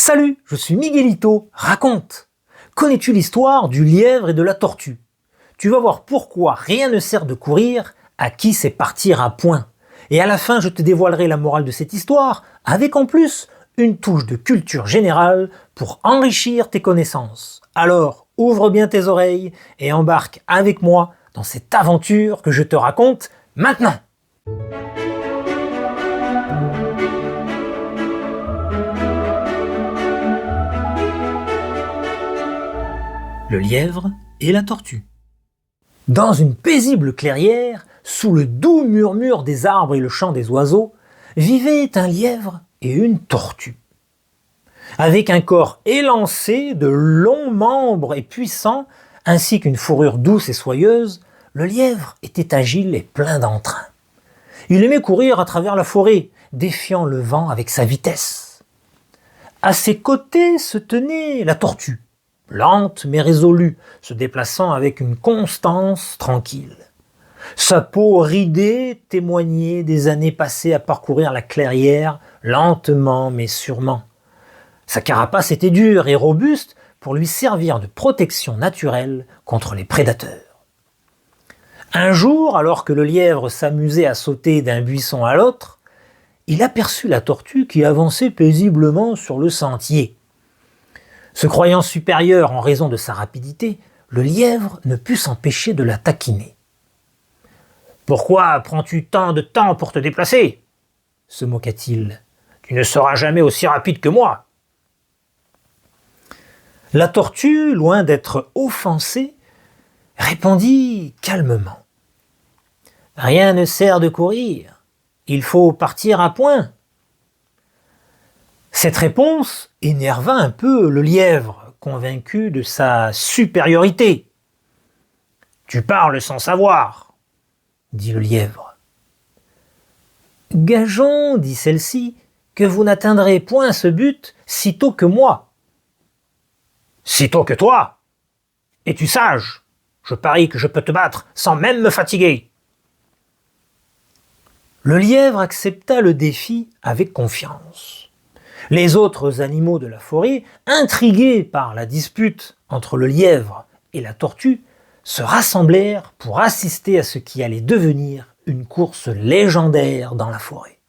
Salut, je suis Miguelito, raconte! Connais-tu l'histoire du lièvre et de la tortue? Tu vas voir pourquoi rien ne sert de courir à qui sait partir à point. Et à la fin, je te dévoilerai la morale de cette histoire, avec en plus une touche de culture générale pour enrichir tes connaissances. Alors, ouvre bien tes oreilles et embarque avec moi dans cette aventure que je te raconte maintenant. Le lièvre et la tortue. Dans une paisible clairière, sous le doux murmure des arbres et le chant des oiseaux, vivaient un lièvre et une tortue. Avec un corps élancé, de longs membres et puissants, ainsi qu'une fourrure douce et soyeuse, le lièvre était agile et plein d'entrain. Il aimait courir à travers la forêt, défiant le vent avec sa vitesse. À ses côtés se tenait la tortue, lente mais résolue, se déplaçant avec une constance tranquille. Sa peau ridée témoignait des années passées à parcourir la clairière, lentement mais sûrement. Sa carapace était dure et robuste pour lui servir de protection naturelle contre les prédateurs. Un jour, alors que le lièvre s'amusait à sauter d'un buisson à l'autre, il aperçut la tortue qui avançait paisiblement sur le sentier. Se croyant supérieur en raison de sa rapidité, le lièvre ne put s'empêcher de la taquiner. « Pourquoi prends-tu tant de temps pour te déplacer ?» se moqua-t-il. « Tu ne seras jamais aussi rapide que moi !» La tortue, loin d'être offensée, répondit calmement. « Rien ne sert de courir, il faut partir à point. » Cette réponse énerva un peu le lièvre, convaincu de sa supériorité. « Tu parles sans savoir, » dit le lièvre. « Gageons, dit celle-ci, que vous n'atteindrez point ce but sitôt que moi. »« Sitôt que toi ? Es-tu sage ? Je parie que je peux te battre sans même me fatiguer. » Le lièvre accepta le défi avec confiance. Les autres animaux de la forêt, intrigués par la dispute entre le lièvre et la tortue, se rassemblèrent pour assister à ce qui allait devenir une course légendaire dans la forêt.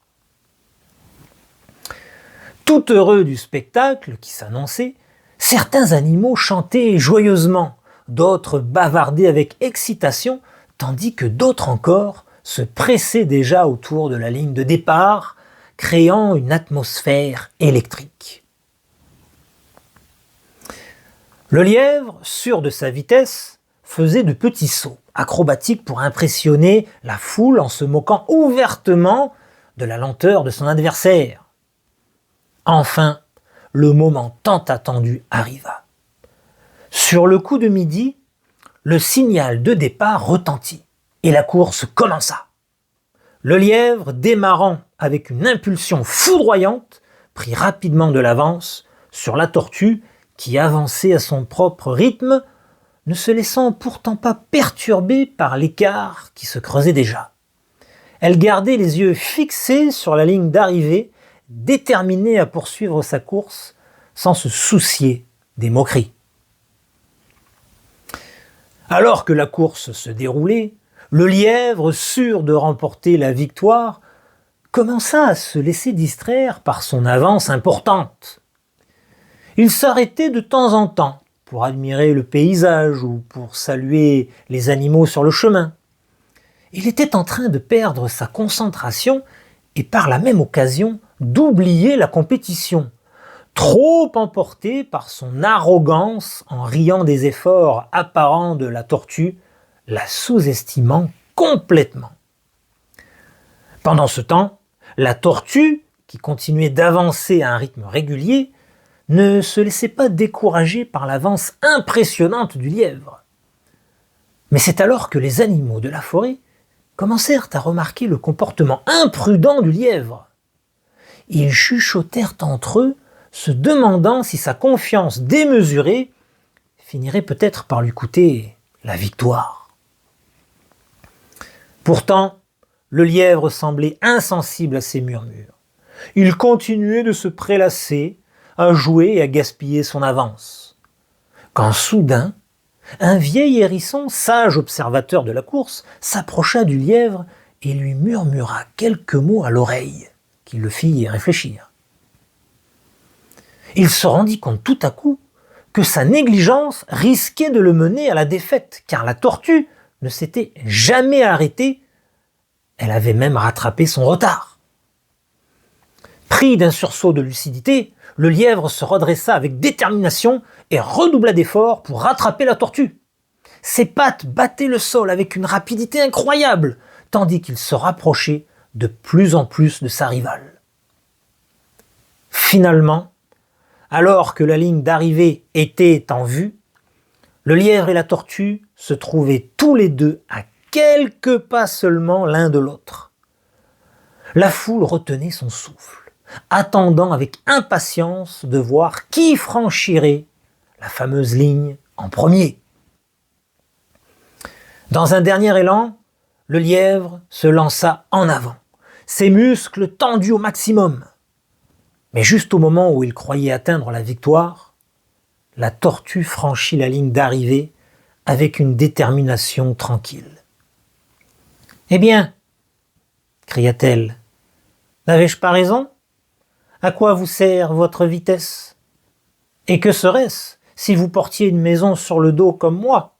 Tout heureux du spectacle qui s'annonçait, certains animaux chantaient joyeusement, d'autres bavardaient avec excitation, tandis que d'autres encore se pressaient déjà autour de la ligne de départ, créant une atmosphère électrique. Le lièvre, sûr de sa vitesse, faisait de petits sauts acrobatiques pour impressionner la foule en se moquant ouvertement de la lenteur de son adversaire. Enfin, le moment tant attendu arriva. Sur le coup de midi, le signal de départ retentit et la course commença. Le lièvre, démarrant avec une impulsion foudroyante, prit rapidement de l'avance sur la tortue qui avançait à son propre rythme, ne se laissant pourtant pas perturber par l'écart qui se creusait déjà. Elle gardait les yeux fixés sur la ligne d'arrivée, déterminée à poursuivre sa course sans se soucier des moqueries. Alors que la course se déroulait, le lièvre, sûr de remporter la victoire, commença à se laisser distraire par son avance importante. Il s'arrêtait de temps en temps pour admirer le paysage ou pour saluer les animaux sur le chemin. Il était en train de perdre sa concentration et par la même occasion d'oublier la compétition, trop emporté par son arrogance en riant des efforts apparents de la tortue, la sous-estimant complètement. Pendant ce temps, la tortue, qui continuait d'avancer à un rythme régulier, ne se laissait pas décourager par l'avance impressionnante du lièvre. Mais c'est alors que les animaux de la forêt commencèrent à remarquer le comportement imprudent du lièvre. Ils chuchotèrent entre eux, se demandant si sa confiance démesurée finirait peut-être par lui coûter la victoire. Pourtant, le lièvre semblait insensible à ces murmures. Il continuait de se prélasser, à jouer et à gaspiller son avance. Quand soudain, un vieil hérisson, sage observateur de la course, s'approcha du lièvre et lui murmura quelques mots à l'oreille, qui le fit réfléchir. Il se rendit compte tout à coup que sa négligence risquait de le mener à la défaite, car la tortue ne s'était jamais arrêtée, elle avait même rattrapé son retard. Pris d'un sursaut de lucidité, le lièvre se redressa avec détermination et redoubla d'efforts pour rattraper la tortue. Ses pattes battaient le sol avec une rapidité incroyable, tandis qu'il se rapprochait de plus en plus de sa rivale. Finalement, alors que la ligne d'arrivée était en vue, le lièvre et la tortue se trouvaient tous les deux à quelques pas seulement l'un de l'autre. La foule retenait son souffle, attendant avec impatience de voir qui franchirait la fameuse ligne en premier. Dans un dernier élan, le lièvre se lança en avant, ses muscles tendus au maximum. Mais juste au moment où il croyait atteindre la victoire, la tortue franchit la ligne d'arrivée avec une détermination tranquille. « Eh bien, cria-t-elle, n'avais-je pas raison ? À quoi vous sert votre vitesse ? Et que serait-ce si vous portiez une maison sur le dos comme moi ?»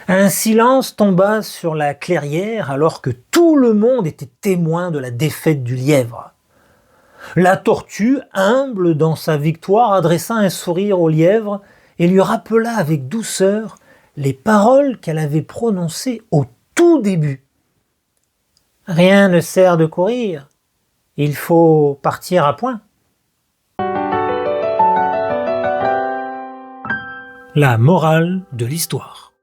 Un silence tomba sur la clairière alors que tout le monde était témoin de la défaite du lièvre. La tortue, humble dans sa victoire, adressa un sourire au lièvre et lui rappela avec douceur les paroles qu'elle avait prononcées au tout début. « Rien ne sert de courir, il faut partir à point. » La morale de l'histoire.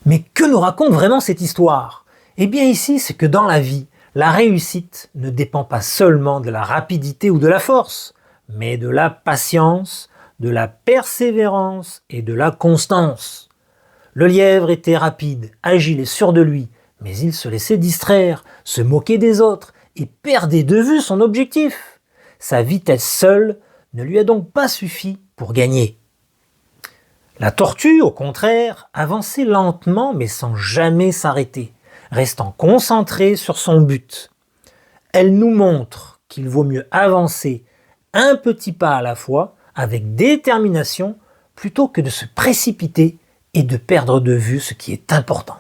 Mais que nous raconte vraiment cette histoire ? Eh bien ici, c'est que dans la vie, la réussite ne dépend pas seulement de la rapidité ou de la force, mais de la patience, de la persévérance et de la constance. Le lièvre était rapide, agile et sûr de lui, mais il se laissait distraire, se moquait des autres et perdait de vue son objectif. Sa vitesse seule ne lui a donc pas suffi pour gagner. La tortue, au contraire, avançait lentement mais sans jamais s'arrêter, restant concentrée sur son but. Elle nous montre qu'il vaut mieux avancer un petit pas à la fois, avec détermination, plutôt que de se précipiter et de perdre de vue ce qui est important.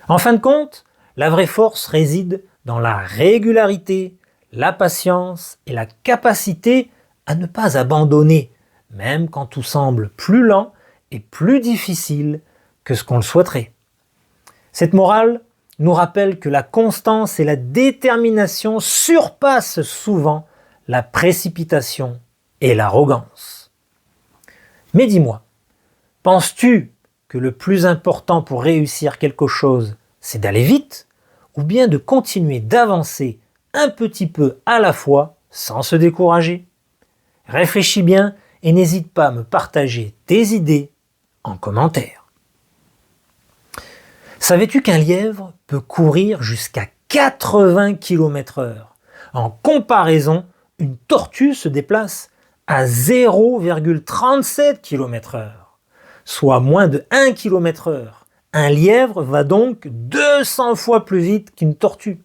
En fin de compte, la vraie force réside dans la régularité, la patience et la capacité à ne pas abandonner, même quand tout semble plus lent et plus difficile que ce qu'on le souhaiterait. Cette morale nous rappelle que la constance et la détermination surpassent souvent la précipitation et l'arrogance. Mais dis-moi, penses-tu que le plus important pour réussir quelque chose, c'est d'aller vite, ou bien de continuer d'avancer un petit peu à la fois sans se décourager ? Réfléchis bien et n'hésite pas à me partager tes idées en commentaire. Savais-tu qu'un lièvre peut courir jusqu'à 80 km/h ? En comparaison, une tortue se déplace à 0,37 km/h, soit moins de 1 km/h. Un lièvre va donc 200 fois plus vite qu'une tortue.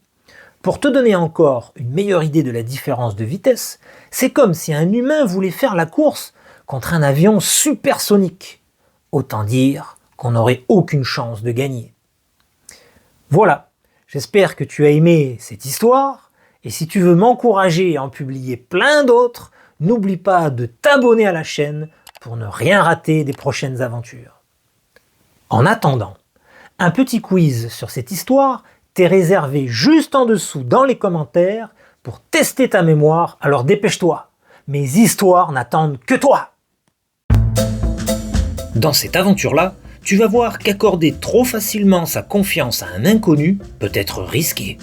Pour te donner encore une meilleure idée de la différence de vitesse, c'est comme si un humain voulait faire la course contre un avion supersonique. Autant dire qu'on n'aurait aucune chance de gagner. Voilà, j'espère que tu as aimé cette histoire, et si tu veux m'encourager à en publier plein d'autres, n'oublie pas de t'abonner à la chaîne pour ne rien rater des prochaines aventures. En attendant, un petit quiz sur cette histoire t'est réservé juste en dessous dans les commentaires pour tester ta mémoire, alors dépêche-toi. Mes histoires n'attendent que toi. Dans cette aventure-là, tu vas voir qu'accorder trop facilement sa confiance à un inconnu peut être risqué.